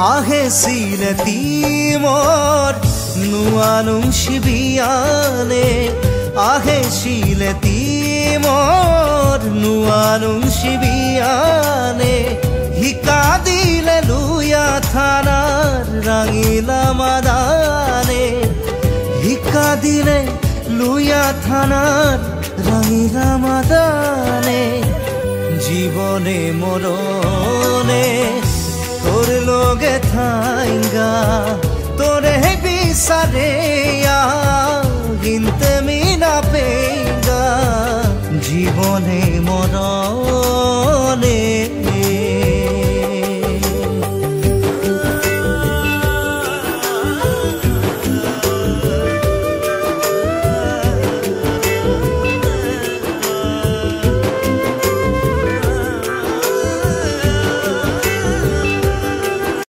আহে সিলতি মোর নুয়ানুং শিবিয়ানে আহে সিলতি মোর নুয়ানুং শিবিয়ানে হিকা দিলে লুয়া থানার রাঙিলা মাদানে হিকা দিলে লুয়া থানার রাঙিলা মাদানে জীবনে মরণে তোর লগে থাইঙ্গা তোরে বিচারে গিনতে মিনা পেঙ্গা জীবনে মরণে